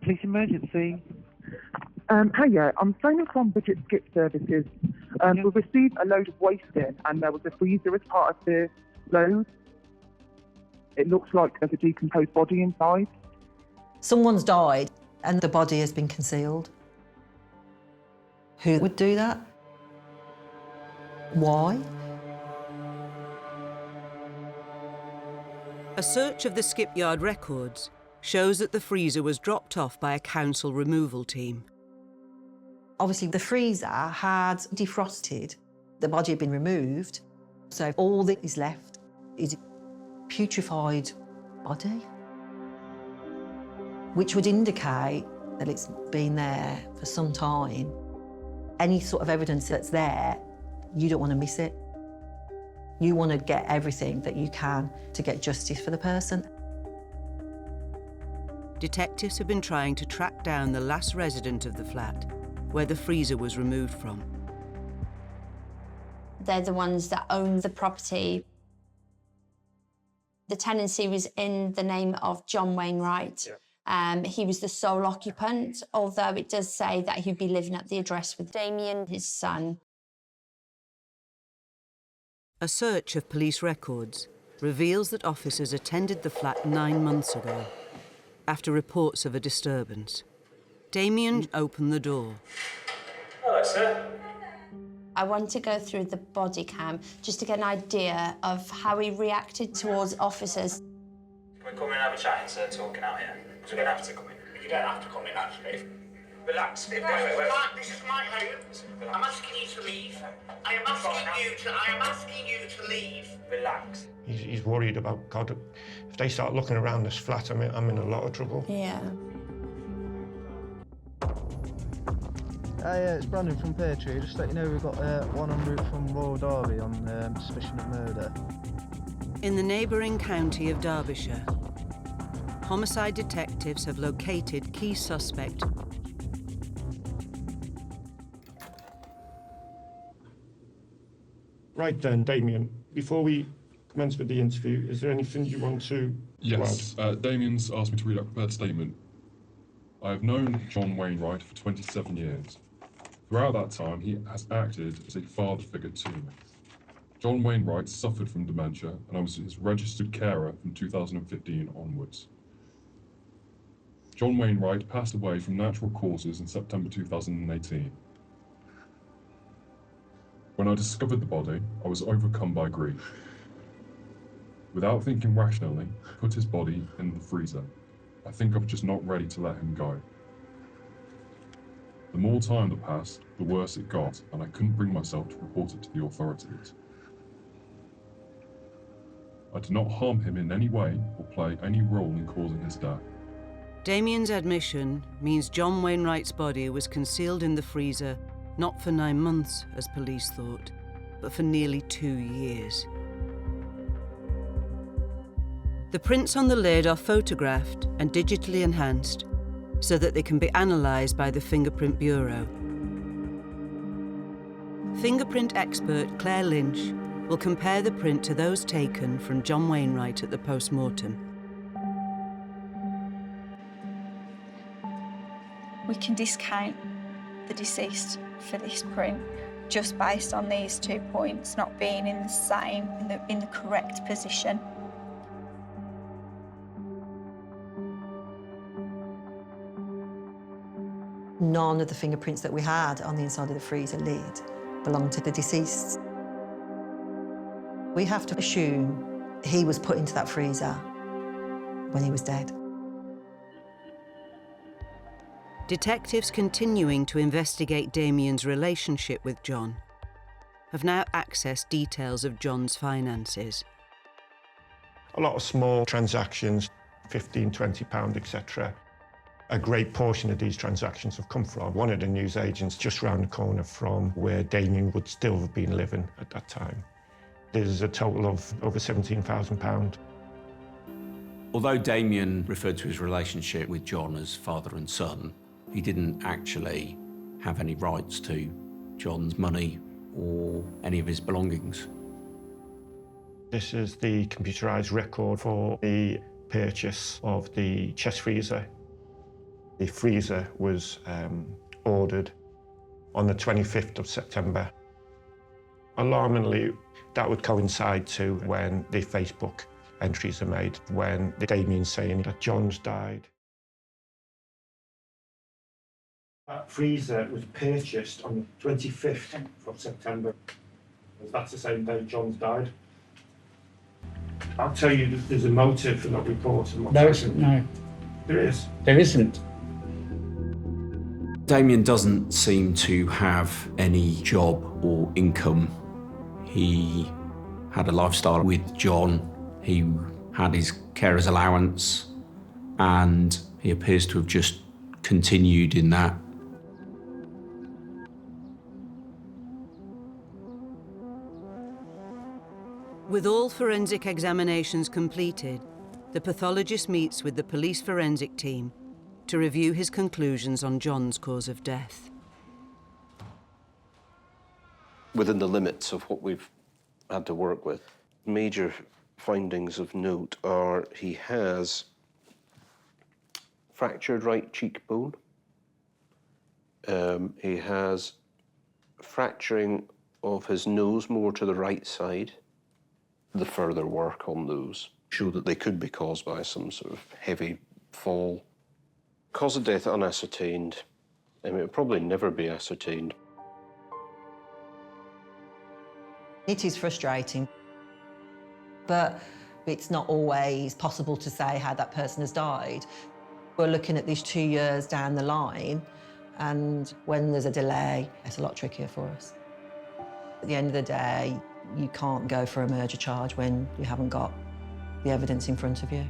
Police emergency. Hiya, I'm phoning from Budget Skip Services. We've received a load of waste in, and there was a freezer as part of the load. It looks like there's a decomposed body inside. Someone's died and the body has been concealed. Who would do that? Why? A search of the skipyard records shows that the freezer was dropped off by a council removal team. Obviously, the freezer had defrosted. The body had been removed, so all that is left is a putrefied body, which would indicate that it's been there for some time. Any sort of evidence that's there, you don't want to miss it. You want to get everything that you can to get justice for the person. Detectives have been trying to track down the last resident of the flat, where the freezer was removed from. They're the ones that own the property. The tenancy was in the name of John Wainwright. Yeah. He was the sole occupant, although it does say that he'd be living at the address with Damien, his son. A search of police records reveals that officers attended the flat 9 months ago, after reports of a disturbance. Damien opened the door. Hello, sir. I want to go through the body cam just to get an idea of how he reacted towards officers. Can we come in and have a chat instead of talking out here? Because we're going to have to come in. You don't have to come in, actually. Relax. Wait. This is my home. I'm asking you to leave. I am asking you to leave. Relax. He's worried about, God, if they start looking around this flat, I'm in a lot of trouble. Yeah. It's Brandon from Pear Tree. Just to let you know, we've got one en route from Royal Derby on suspicion of murder. In the neighbouring county of Derbyshire, homicide detectives have located key suspect. Right then, Damien, before we commence with the interview, is there anything you want to Yes, Damien's asked me to read a prepared statement. I have known John Wainwright for 27 years. Throughout that time, he has acted as a father figure to me. John Wainwright suffered from dementia, and I was his registered carer from 2015 onwards. John Wainwright passed away from natural causes in September 2018. When I discovered the body, I was overcome by grief. Without thinking rationally, I put his body in the freezer. I think I was just not ready to let him go. The more time that passed, the worse it got, and I couldn't bring myself to report it to the authorities. I did not harm him in any way or play any role in causing his death. Damien's admission means John Wainwright's body was concealed in the freezer not for 9 months, as police thought, but for nearly 2 years. The prints on the lid are photographed and digitally enhanced so that they can be analysed by the Fingerprint Bureau. Fingerprint expert Claire Lynch will compare the print to those taken from John Wainwright at the post-mortem. We can discount the deceased for this print just based on these 2 points not being in the same, in the correct position. None of the fingerprints that we had on the inside of the freezer lid belonged to the deceased. We have to assume he was put into that freezer when he was dead. Detectives continuing to investigate Damien's relationship with John have now accessed details of John's finances. A lot of small transactions, £15, £20, etc. A great portion of these transactions have come from one of the newsagents just round the corner from where Damien would still have been living at that time. There's a total of over £17,000. Although Damien referred to his relationship with John as father and son, he didn't actually have any rights to John's money or any of his belongings. This is the computerised record for the purchase of the chest freezer. The freezer was ordered on the 25th of September. Alarmingly, that would coincide to when the Facebook entries are made, when Damien's saying that John's died. That freezer was purchased on the 25th of September. That's the same day John's died. I'll tell you that there's a motive for not reporting. There isn't, no. There is. There isn't. Damien doesn't seem to have any job or income. He had a lifestyle with John. He had his carer's allowance, and he appears to have just continued in that. With all forensic examinations completed, the pathologist meets with the police forensic team to review his conclusions on John's cause of death. Within the limits of what we've had to work with, major findings of note are he has fractured right cheekbone, he has fracturing of his nose more to the right side. The further work on those show that they could be caused by some sort of heavy fall. Cause of death unascertained. I mean, it will probably never be ascertained. It is frustrating, but it's not always possible to say how that person has died. We're looking at these 2 years down the line, and when there's a delay, it's a lot trickier for us. At the end of the day, you can't go for a murder charge when you haven't got the evidence in front of you.